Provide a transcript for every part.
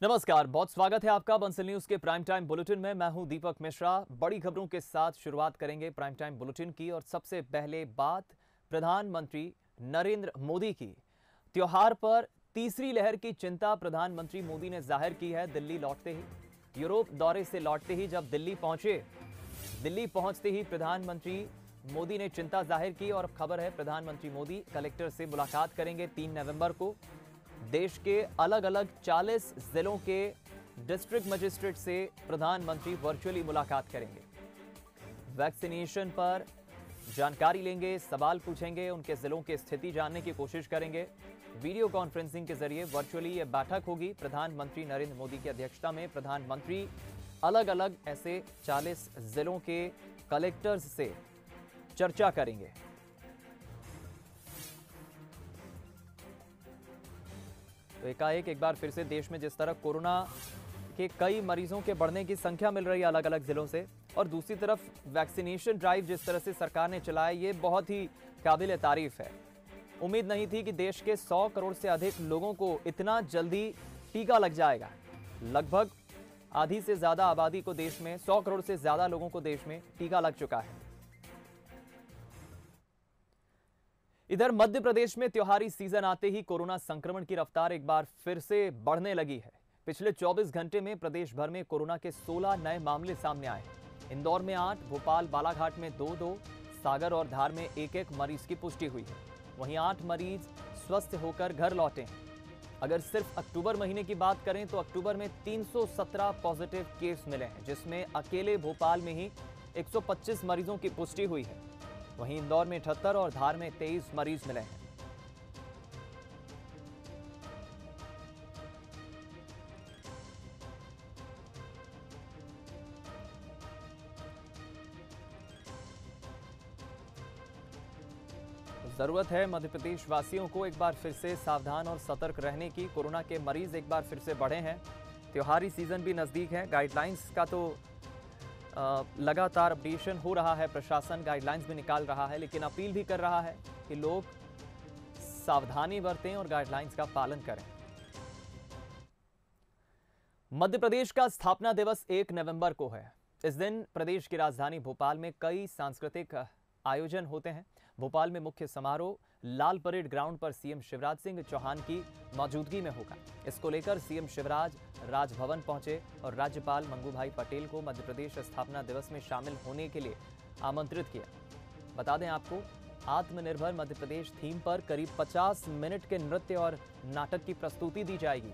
नमस्कार, बहुत स्वागत है आपका बंसल न्यूज के प्राइम टाइम बुलेटिन में। मैं हूं दीपक मिश्रा। बड़ी खबरों के साथ शुरुआत करेंगे प्राइम टाइम बुलेटिन की और सबसे पहले बात प्रधानमंत्री नरेंद्र मोदी की। त्योहार पर तीसरी लहर की चिंता प्रधानमंत्री मोदी ने जाहिर की है। दिल्ली लौटते ही यूरोप दौरे से लौटते ही जब दिल्ली पहुंचते ही प्रधानमंत्री मोदी ने चिंता जाहिर की और अब खबर है प्रधानमंत्री मोदी कलेक्टर से मुलाकात करेंगे 3 नवंबर को। देश के अलग अलग 40 जिलों के डिस्ट्रिक्ट मजिस्ट्रेट से प्रधानमंत्री वर्चुअली मुलाकात करेंगे। वैक्सीनेशन पर जानकारी लेंगे, सवाल पूछेंगे, उनके जिलों की स्थिति जानने की कोशिश करेंगे। वीडियो कॉन्फ्रेंसिंग के जरिए वर्चुअली यह बैठक होगी। प्रधानमंत्री नरेंद्र मोदी की अध्यक्षता में प्रधानमंत्री अलग अलग ऐसे 40 जिलों के कलेक्टर्स से चर्चा करेंगे। तो एकाएक एक बार फिर से देश में जिस तरह कोरोना के कई मरीजों के बढ़ने की संख्या मिल रही है अलग अलग जिलों से, और दूसरी तरफ वैक्सीनेशन ड्राइव जिस तरह से सरकार ने चलाया, ये बहुत ही काबिल तारीफ है। उम्मीद नहीं थी कि देश के 100 करोड़ से अधिक लोगों को इतना जल्दी टीका लग जाएगा। लगभग आधी से ज्यादा आबादी को देश में, 100 करोड़ से ज्यादा लोगों को देश में टीका लग चुका है। इधर मध्य प्रदेश में त्योहारी सीजन आते ही कोरोना संक्रमण की रफ्तार एक बार फिर से बढ़ने लगी है। पिछले 24 घंटे में प्रदेश भर में कोरोना के 16 नए मामले सामने आए हैं। इंदौर में 8, भोपाल बालाघाट में 2-2, सागर और धार में 1-1 मरीज की पुष्टि हुई है। वहीं 8 मरीज स्वस्थ होकर घर लौटे हैं। अगर सिर्फ अक्टूबर महीने की बात करें तो अक्टूबर में 317 पॉजिटिव केस मिले हैं, जिसमें अकेले भोपाल में ही 125 मरीजों की पुष्टि हुई है। वहीं इंदौर में 78 और धार में 23 मरीज मिले हैं। जरूरत है मध्य प्रदेश वासियों को एक बार फिर से सावधान और सतर्क रहने की। कोरोना के मरीज एक बार फिर से बढ़े हैं। त्योहारी सीजन भी नजदीक है। गाइडलाइंस का तो लगातार अपडेशन हो रहा है, प्रशासन गाइडलाइंस भी निकाल रहा है, लेकिन अपील भी कर रहा है कि लोग सावधानी बरतें और गाइडलाइंस का पालन करें। मध्य प्रदेश का स्थापना दिवस 1 नवंबर को है। इस दिन प्रदेश की राजधानी भोपाल में कई सांस्कृतिक आयोजन होते हैं। भोपाल में मुख्य समारोह लाल परेड ग्राउंड पर सीएम शिवराज सिंह चौहान की मौजूदगी में होगा। इसको लेकर सीएम शिवराज राजभवन पहुंचे और राज्यपाल मंगू भाई पटेल को मध्य प्रदेश स्थापना दिवस में शामिल होने के लिए आमंत्रित किया। बता दें आपको, आत्मनिर्भर मध्य प्रदेश थीम पर करीब 50 मिनट के नृत्य और नाटक की प्रस्तुति दी जाएगी।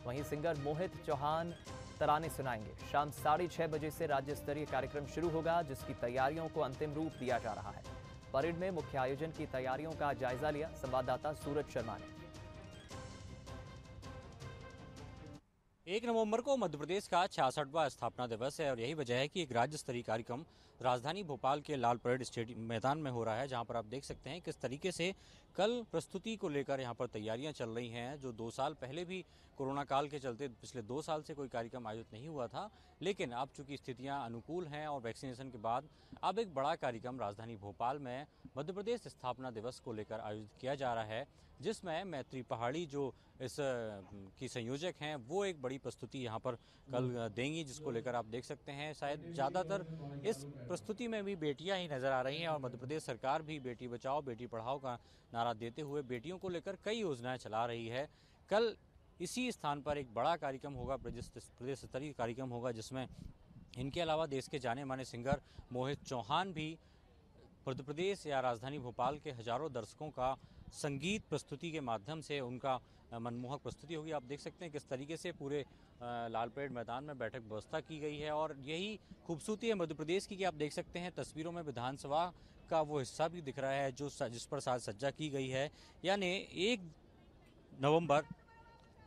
वहीं सिंगर मोहित चौहान तराने सुनाएंगे। शाम 6:30 बजे से राज्य स्तरीय कार्यक्रम शुरू होगा, जिसकी तैयारियों को अंतिम रूप दिया जा रहा है। परेड में मुख्य आयोजन की तैयारियों का जायजा लिया संवाददाता सूरज शर्मा ने। 1 नवंबर को मध्य प्रदेश का 66वां स्थापना दिवस है और यही वजह है कि एक राज्य स्तरीय कार्यक्रम राजधानी भोपाल के लाल परेड स्टेडियम मैदान में हो रहा है, जहां पर आप देख सकते हैं किस तरीके से कल प्रस्तुति को लेकर यहां पर तैयारियां चल रही हैं। जो 2 साल पहले भी कोरोना काल के चलते पिछले 2 साल से कोई कार्यक्रम आयोजित नहीं हुआ था, लेकिन अब चूंकि स्थितियां अनुकूल हैं और वैक्सीनेशन के बाद अब एक बड़ा कार्यक्रम राजधानी भोपाल में मध्य प्रदेश स्थापना दिवस को लेकर आयोजित किया जा रहा है, जिसमें मैत्री पहाड़ी जो इस की संयोजक हैं वो एक बड़ी प्रस्तुति यहाँ पर कल देंगी, जिसको लेकर आप देख सकते हैं शायद ज़्यादातर इस प्रस्तुति में भी बेटियां ही नजर आ रही हैं और मध्य प्रदेश सरकार भी बेटी बचाओ बेटी पढ़ाओ का नारा देते हुए बेटियों को लेकर कई योजनाएं चला रही है। कल इसी स्थान पर एक बड़ा कार्यक्रम होगा, प्रदेश स्तरीय कार्यक्रम होगा, जिसमें इनके अलावा देश के जाने माने सिंगर मोहित चौहान भी मध्य प्रदेश या राजधानी भोपाल के हजारों दर्शकों का संगीत प्रस्तुति के माध्यम से उनका मनमोहक प्रस्तुति होगी। आप देख सकते हैं किस तरीके से पूरे लाल परेड मैदान में बैठक व्यवस्था की गई है और यही खूबसूरती है मध्य प्रदेश की कि आप देख सकते हैं तस्वीरों में विधानसभा का वो हिस्सा भी दिख रहा है जो जिस पर साज सज्जा की गई है। यानी 1 नवंबर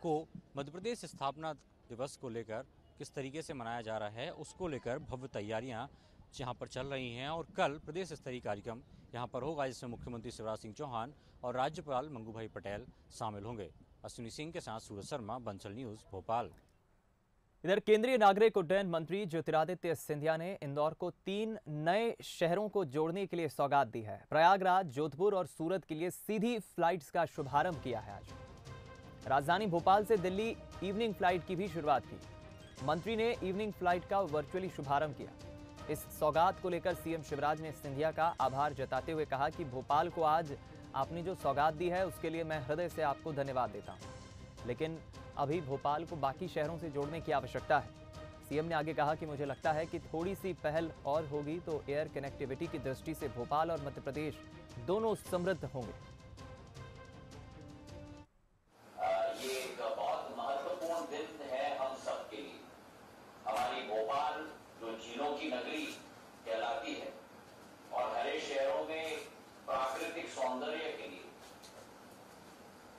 को मध्य प्रदेश स्थापना दिवस को लेकर किस तरीके से मनाया जा रहा है उसको लेकर भव्य तैयारियां यहाँ पर चल रही हैं और कल प्रदेश स्तरीय कार्यक्रम यहाँ पर होगा, जिसमें मुख्यमंत्री शिवराज सिंह चौहान और राज्यपाल मंगू भाई पटेल शामिल होंगे। अश्विनी सिंह के साथ सूरज शर्मा, बंसल न्यूज, भोपाल। इधर केंद्रीय नागरिक उड्डयन मंत्री ज्योतिरादित्य सिंधिया ने इंदौर को 3 नए शहरों को जोड़ने के लिए सौगात दी है। प्रयागराज, जोधपुर और सूरत के लिए सीधी फ्लाइट्स का शुभारंभ किया है आज। राजधानी भोपाल से दिल्ली इवनिंग फ्लाइट की भी शुरुआत की। मंत्री ने इवनिंग फ्लाइट का वर्चुअली शुभारंभ किया। इस सौगात को लेकर सीएम शिवराज ने सिंधिया का आभार जताते हुए कहा कि भोपाल को आज आपने जो सौगात दी है उसके लिए मैं हृदय से आपको धन्यवाद देता हूं, लेकिन अभी भोपाल को बाकी शहरों से जोड़ने की आवश्यकता है। सीएम ने आगे कहा कि मुझे लगता है कि थोड़ी सी पहल और होगी तो एयर कनेक्टिविटी की दृष्टि से भोपाल और मध्य प्रदेश दोनों समृद्ध होंगे। ये एक बहुत महत्वपूर्ण दिन है हम सबके लिए। हमारी भोपाल जो झीलों की नगरी कहलाती है और हरे शहरों में प्राकृतिक सौंदर्य के लिए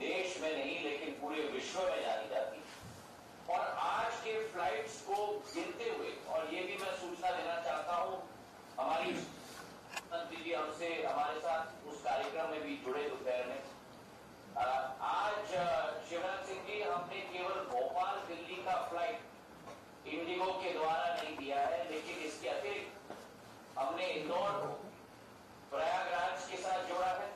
देश में नहीं लेकिन पूरे विश्व में जानी जाती है। और आज के फ्लाइट्स को गिनते हुए, और ये भी मैं सूचना देना चाहता हूं, हमारी मंत्री जी हमसे हमारे साथ उस कार्यक्रम में भी जुड़े दोपहर में। आज शिवराज सिंह जी, हमने केवल भोपाल दिल्ली का फ्लाइट इंडिगो के द्वारा नहीं दिया है, लेकिन इसके अतिरिक्त हमने इंदौर को प्रयागराज के साथ जोड़ा है,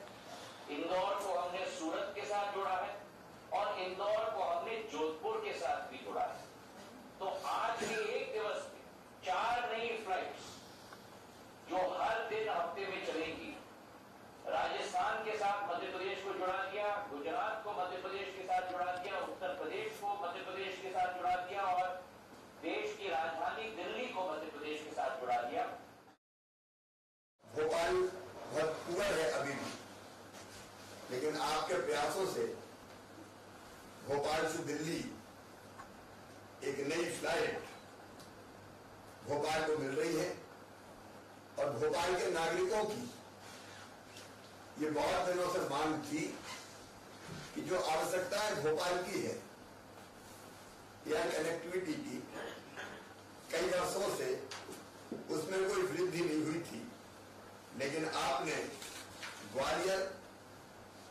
इंदौर को हमने सूरत के साथ जोड़ा है और इंदौर को हमने जोधपुर के साथ भी जोड़ा है। तो आज के एक दिवस में 4 नई फ्लाइट्स जो हर दिन हफ्ते में चलेंगी। राजस्थान के साथ मध्य प्रदेश को जुड़ा दिया, गुजरात को मध्य प्रदेश के साथ जुड़ा दिया, उत्तर प्रदेश को मध्य प्रदेश के साथ जुड़ा दिया और देश की राजधानी दिल्ली को मध्य प्रदेश के साथ जुड़ा दिया। भोपाल बहुत पुअर है अभी भी, लेकिन आपके प्रयासों से भोपाल से दिल्ली एक नई फ्लाइट भोपाल को मिल रही है और भोपाल के नागरिकों की ये बहुत दिनों से मांग थी कि जो आवश्यकताएं भोपाल की है एयर कनेक्टिविटी की, कई वर्षों से उसमें कोई वृद्धि नहीं हुई थी, लेकिन आपने ग्वालियर,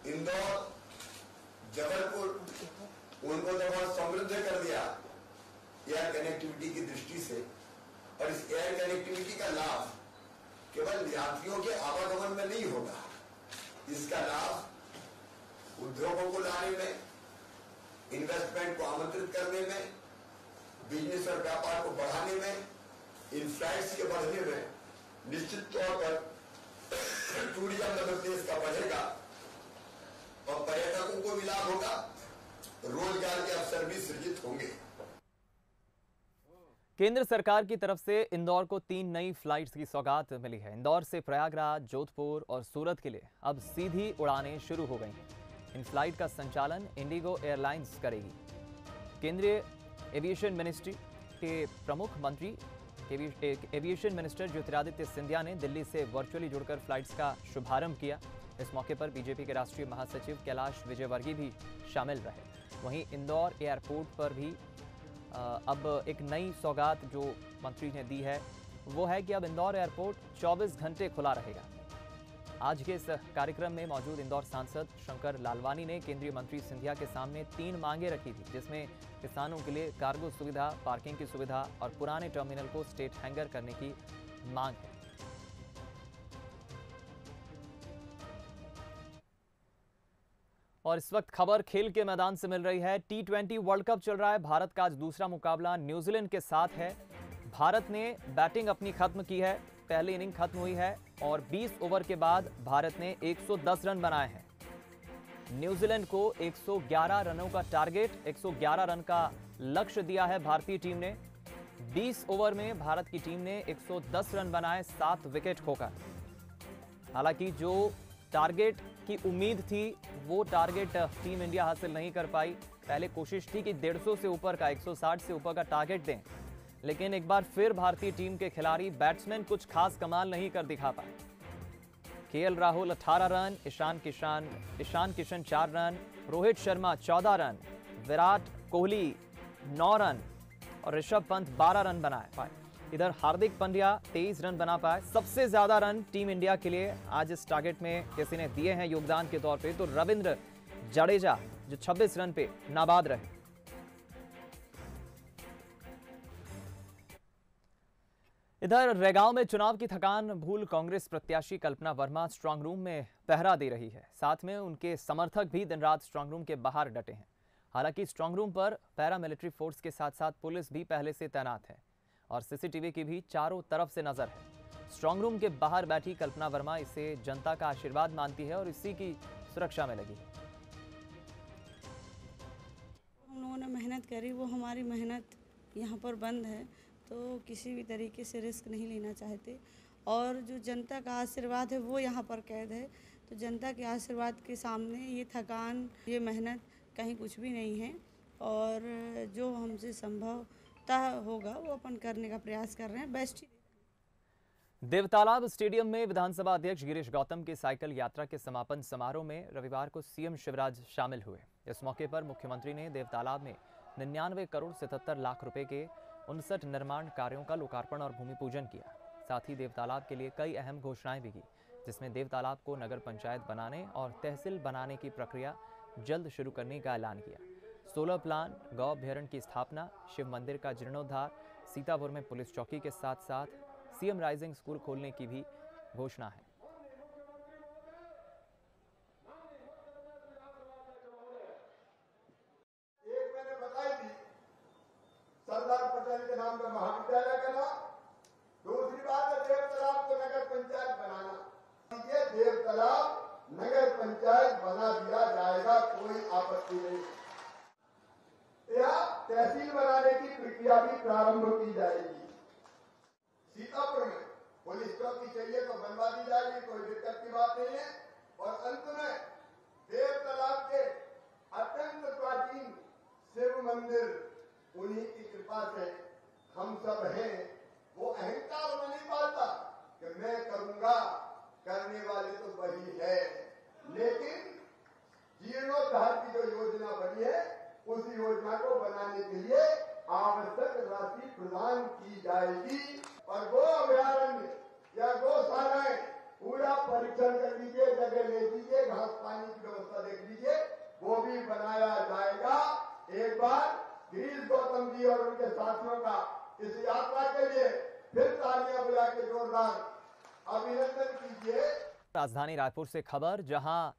इंदौर, जबलपुर उनको तो बहुत समृद्ध कर दिया एयर कनेक्टिविटी की दृष्टि से। और इस एयर कनेक्टिविटी का लाभ केवल यात्रियों के आवागमन में नहीं होगा, इसका लाभ उद्योगों को लाने में, इन्वेस्टमेंट को आमंत्रित करने में, बिजनेस और व्यापार को बढ़ाने में, इन फ्लाइट्स के बढ़ने में निश्चित तौर पर टूरिज्म मध्य प्रदेश का बढ़ेगा और पर्यटकों को भी लाभ होगा, रोजगार के अवसर भी सृजित होंगे। केंद्र सरकार की तरफ से इंदौर को 3 नई फ्लाइट्स की सौगात मिली है। इंदौर से प्रयागराज, जोधपुर और सूरत के लिए अब सीधी उड़ानें शुरू हो गई हैं। इन फ्लाइट का संचालन इंडिगो एयरलाइंस करेगी। केंद्रीय एविएशन मिनिस्ट्री के प्रमुख मंत्री एविएशन मिनिस्टर ज्योतिरादित्य सिंधिया ने दिल्ली से वर्चुअली जुड़कर फ्लाइट्स का शुभारंभ किया। इस मौके पर बीजेपी के राष्ट्रीय महासचिव कैलाश विजयवर्गीय भी शामिल रहे। वहीं इंदौर एयरपोर्ट पर भी अब एक नई सौगात जो मंत्री ने दी है वो है कि अब इंदौर एयरपोर्ट 24 घंटे खुला रहेगा। आज के इस कार्यक्रम में मौजूद इंदौर सांसद शंकर लालवानी ने केंद्रीय मंत्री सिंधिया के सामने 3 मांगे रखी थी, जिसमें किसानों के लिए कार्गो सुविधा, पार्किंग की सुविधा और पुराने टर्मिनल को स्टेट हैंगर करने की मांग है। और इस वक्त खबर खेल के मैदान से मिल रही है। T20 वर्ल्ड कप चल रहा है। भारत का आज दूसरा मुकाबला न्यूजीलैंड के साथ है। भारत ने बैटिंग अपनी खत्म की है, पहली इनिंग खत्म हुई है और 20 ओवर के बाद भारत ने 110 रन बनाए हैं। न्यूजीलैंड को 111 रनों का टारगेट, 111 रन का लक्ष्य दिया है भारतीय टीम ने। 20 ओवर में भारत की टीम ने 110 रन बनाए 7 विकेट खोकर। हालांकि जो टारगेट की उम्मीद थी वो टारगेट टीम इंडिया हासिल नहीं कर पाई। पहले कोशिश थी कि 150 से ऊपर का, 160 से ऊपर का टारगेट दें, लेकिन एक बार फिर भारतीय टीम के खिलाड़ी बैट्समैन कुछ खास कमाल नहीं कर दिखा पाए। KL Rahul 18 run, Ishan Kishan 4 run, Rohit Sharma 14 run, Virat Kohli 9 run और ऋषभ पंत 12 रन बना पाए। इधर हार्दिक पांड्या 23 रन बना पाए। सबसे ज्यादा रन टीम इंडिया के लिए आज इस टारगेट में किसी ने दिए हैं योगदान के तौर पे तो रविंद्र जडेजा, जो 26 रन पे नाबाद रहे। इधर रेगांव में चुनाव की थकान भूल कांग्रेस प्रत्याशी कल्पना वर्मा स्ट्रांग रूम में पहरा दे रही है। साथ में उनके समर्थक भी दिन रात स्ट्रांग रूम के बाहर डटे हैं। हालांकि स्ट्रांग रूम पर पैरामिलिट्री फोर्स के साथ साथ पुलिस भी पहले से तैनात है और सीसीटीवी की भी चारों तरफ से नजर है। स्ट्रांग रूम के बाहर बैठी कल्पना वर्मा इसे जनता का आशीर्वाद मानती है और इसी की सुरक्षा में लगी है। हम लोगों ने मेहनत करी, वो हमारी मेहनत यहाँ पर बंद है, तो किसी भी तरीके से रिस्क नहीं लेना चाहते। और जो जनता का आशीर्वाद है वो यहाँ पर कैद है, तो जनता के आशीर्वाद के सामने ये थकान, ये मेहनत कहीं कुछ भी नहीं है। और जो हमसे संभवतः होगा वो अपन करने का प्रयास कर रहे हैं, बेस्ट। देवतालाब स्टेडियम में विधानसभा अध्यक्ष गिरीश गौतम की साइकिल यात्रा के समापन समारोह में रविवार को सीएम शिवराज शामिल हुए। इस मौके पर मुख्यमंत्री ने देवतालाब में 99 करोड़ 77 लाख रुपए के 59 निर्माण कार्यों का लोकार्पण और भूमि पूजन किया। साथ ही देवतालाब के लिए कई अहम घोषणाएं भी की, जिसमें देवतालाब को नगर पंचायत बनाने और तहसील बनाने की प्रक्रिया जल्द शुरू करने का ऐलान किया। सोलर प्लान, गौ अभ्यारण्य की स्थापना, शिव मंदिर का जीर्णोद्धार, सीतापुर में पुलिस चौकी के साथ साथ सीएम राइजिंग स्कूल खोलने की भी घोषणा है। एक मैंने बताई थी सरदार पटेल के नाम का महाविद्यालय करना, दूसरी बात है देवतालाब को नगर पंचायत बनाना। ये देवतालाब नगर पंचायत बना दिया जाएगा, कोई आपत्ति नहीं। यहाँ तहसील बनाने की प्रक्रिया भी प्रारंभ की जाएगी। सीतापुर में पुलिस चौकी चाहिए तो बनवा दी जाएगी, कोई दिक्कत की बात नहीं है। और अंत में देवतालाब के अत्यंत प्राचीन शिव मंदिर, उन्हीं की कृपा से हम सब हैं। वो अहंकार में नहीं पाता कि मैं करूंगा, करने वाले तो वही है। लेकिन जीर्णोद्धार की जो योजना बनी है, उस योजना को बनाने के लिए आवश्यक राशि प्रदान की जाएगी। और गो अभ्यारण्य या गौशालाएं पूरा परीक्षण कर लीजिए, जगह ले लीजिए, घास पानी की व्यवस्था देख लीजिए, वो भी बनाया जाएगा। एक बार गिरीश गौतम जी और उनके साथियों का इस यात्रा के लिए फिर तालियां बजा के जोरदार अभिनंदन कीजिए। राजधानी रायपुर से खबर, जहां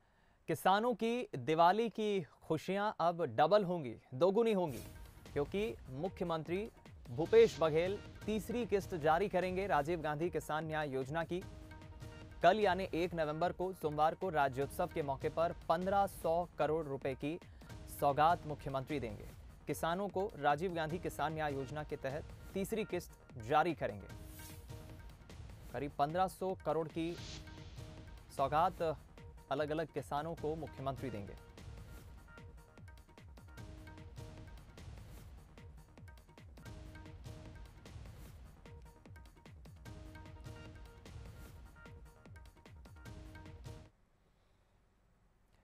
किसानों की दिवाली की खुशियां अब डबल होंगी, दोगुनी होंगी, क्योंकि मुख्यमंत्री भूपेश बघेल तीसरी किस्त जारी करेंगे राजीव गांधी किसान न्याय योजना की। कल यानी 1 नवंबर को सोमवार को राज्योत्सव के मौके पर 1500 करोड़ रुपए की सौगात मुख्यमंत्री देंगे। किसानों को राजीव गांधी किसान न्याय योजना के तहत तीसरी किस्त जारी करेंगे। करीब 1500 करोड़ की सौगात अलग अलग किसानों को मुख्यमंत्री देंगे।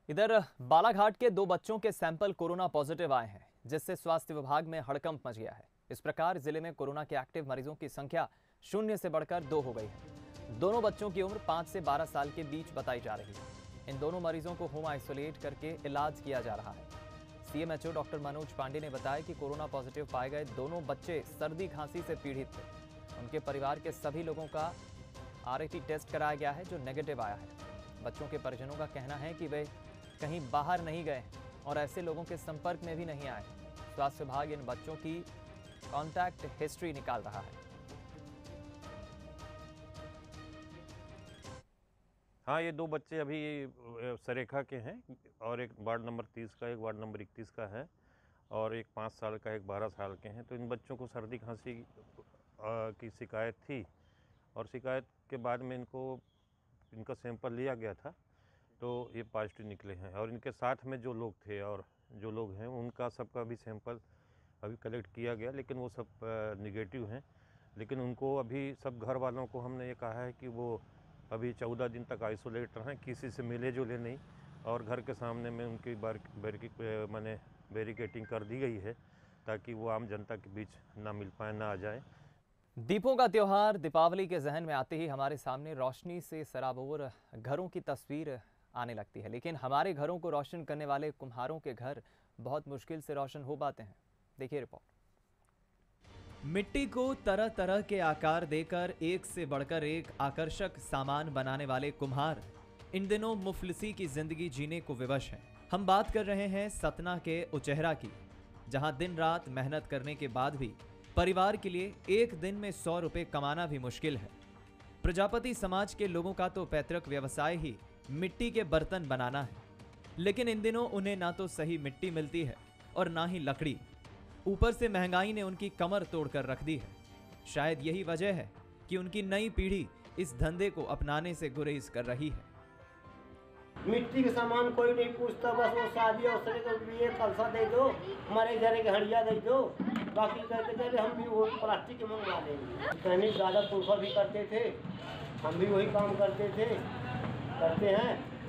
इधर बालाघाट के 2 बच्चों के सैंपल कोरोना पॉजिटिव आए हैं, जिससे स्वास्थ्य विभाग में हड़कंप मच गया है। इस प्रकार जिले में कोरोना के एक्टिव मरीजों की संख्या 0 से बढ़कर 2 हो गई है। दोनों बच्चों की उम्र 5 से 12 साल के बीच बताई जा रही है। इन दोनों मरीजों को होम आइसोलेट करके इलाज किया जा रहा है। सीएमएचओ डॉक्टर मनोज पांडे ने बताया कि कोरोना पॉजिटिव पाए गए दोनों बच्चे सर्दी खांसी से पीड़ित थे। उनके परिवार के सभी लोगों का आरटी टेस्ट कराया गया है, जो नेगेटिव आया है। बच्चों के परिजनों का कहना है कि वे कहीं बाहर नहीं गए और ऐसे लोगों के संपर्क में भी नहीं आए। स्वास्थ्य विभाग इन बच्चों की कॉन्टैक्ट हिस्ट्री निकाल रहा है। हाँ, ये 2 बच्चे अभी सरेखा के हैं और एक वार्ड नंबर 30 का, एक वार्ड नंबर 31 का है और एक 5 साल का, एक 12 साल के हैं। तो इन बच्चों को सर्दी खांसी की शिकायत थी और शिकायत के बाद में इनका सैंपल लिया गया था, तो ये पॉजिटिव निकले हैं। और इनके साथ में जो लोग थे और जो लोग हैं उनका सबका भी सैंपल अभी कलेक्ट किया गया, लेकिन वो सब निगेटिव हैं। लेकिन उनको अभी सब घर वालों को हमने ये कहा है कि वो अभी 14 दिन तक आइसोलेट रहें, किसी से मिले जुले नहीं, और घर के सामने में उनकी बैरिकेटिंग कर दी गई है ताकि वो आम जनता के बीच ना मिल पाए, ना आ जाए। दीपों का त्योहार दीपावली के जहन में आते ही हमारे सामने रोशनी से सराबोर घरों की तस्वीर आने लगती है, लेकिन हमारे घरों को रोशन करने वाले कुम्हारों के घर बहुत मुश्किल से रोशन हो पाते हैं। देखिए रिपोर्ट। मिट्टी को तरह तरह के आकार देकर एक से बढ़कर एक आकर्षक सामान बनाने वाले कुम्हार इन दिनों मुफलिसी की जिंदगी जीने को विवश हैं। हम बात कर रहे हैं सतना के उचेहरा की, जहां दिन रात मेहनत करने के बाद भी परिवार के लिए एक दिन में 100 रुपए कमाना भी मुश्किल है। प्रजापति समाज के लोगों का तो पैतृक व्यवसाय ही मिट्टी के बर्तन बनाना है, लेकिन इन दिनों उन्हें ना तो सही मिट्टी मिलती है और ना ही लकड़ी। ऊपर से महंगाई ने उनकी कमर तोड़कर रख दी है। शायद यही वजह है कि उनकी नई पीढ़ी इस धंधे को अपनाने से गुरेज कर रही है। मिट्टी के सामान कोई नहीं पूछता, बस वो शादी अवसर के लिए कलसा दे दो, हमारे घर के हड़िया दे दो, बाकी कहते कहते हम भी वो प्लास्टिक के मंगवा लेंगे। पहले दादा पुरखा भी करते थे, हम भी वही काम करते हैं।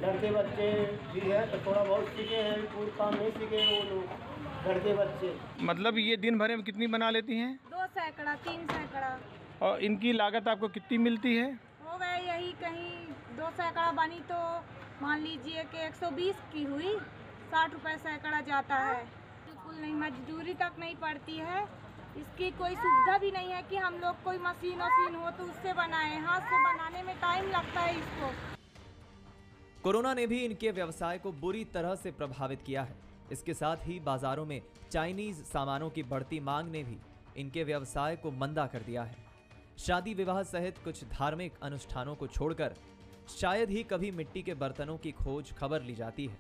लड़के बच्चे भी है तो थोड़ा बहुत सीखे हैं, पूरा काम नहीं सीखे वो लोग लड़के बच्चे। मतलब ये दिन भर में कितनी बना लेती हैं? 2 सैकड़ा 3 सैकड़ा। और इनकी लागत आपको कितनी मिलती है? हो गए यही कहीं 2 सैकड़ा बनी तो मान लीजिए कि 120 की हुई, 60 रुपए सैकड़ा जाता है। बिल्कुल नहीं, मजदूरी तक नहीं पड़ती है। इसकी कोई सुविधा भी नहीं है कि हम लोग कोई मशीन हो तो उससे बनाएं। हाथ से बनाने में टाइम लगता है इसको। कोरोना ने भी इनके व्यवसाय को बुरी तरह से प्रभावित किया है। इसके साथ ही बाजारों में चाइनीज सामानों की बढ़ती मांग ने भी इनके व्यवसाय को मंदा कर दिया है। शादी विवाह सहित कुछ धार्मिक अनुष्ठानों को छोड़कर शायद ही कभी मिट्टी के बर्तनों की खोज खबर ली जाती है।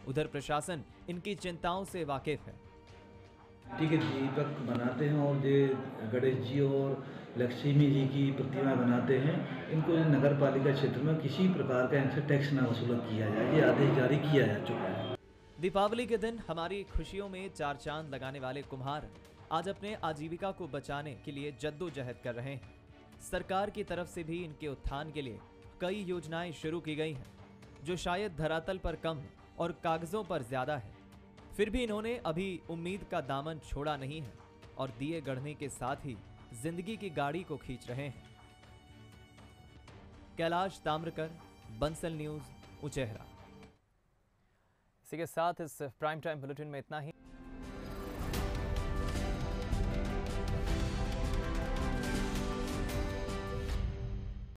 उधर प्रशासन इनकी चिंताओं से वाकिफ है। मिट्टी के दीपक बनाते हैं और ये गणेश जी और लक्ष्मी जी की प्रतिमा बनाते हैं। इनको नगर पालिका क्षेत्र में किसी प्रकार का इनसे टैक्स न वसूल किया जाए, ये आदेश जारी किया जा चुका है। दीपावली के दिन हमारी खुशियों में 4 चांद लगाने वाले कुम्हार आज अपने आजीविका को बचाने के लिए जद्दोजहद कर रहे हैं। सरकार की तरफ से भी इनके उत्थान के लिए कई योजनाएं शुरू की गई हैं, जो शायद धरातल पर कम और कागजों पर ज्यादा है। फिर भी इन्होंने अभी उम्मीद का दामन छोड़ा नहीं है और दिए गढ़ने के साथ ही जिंदगी की गाड़ी को खींच रहे हैं। कैलाश ताम्रकर, बंसल न्यूज, उचेहरा। इसी के साथ इस प्राइम टाइम बुलेटिन में इतना ही।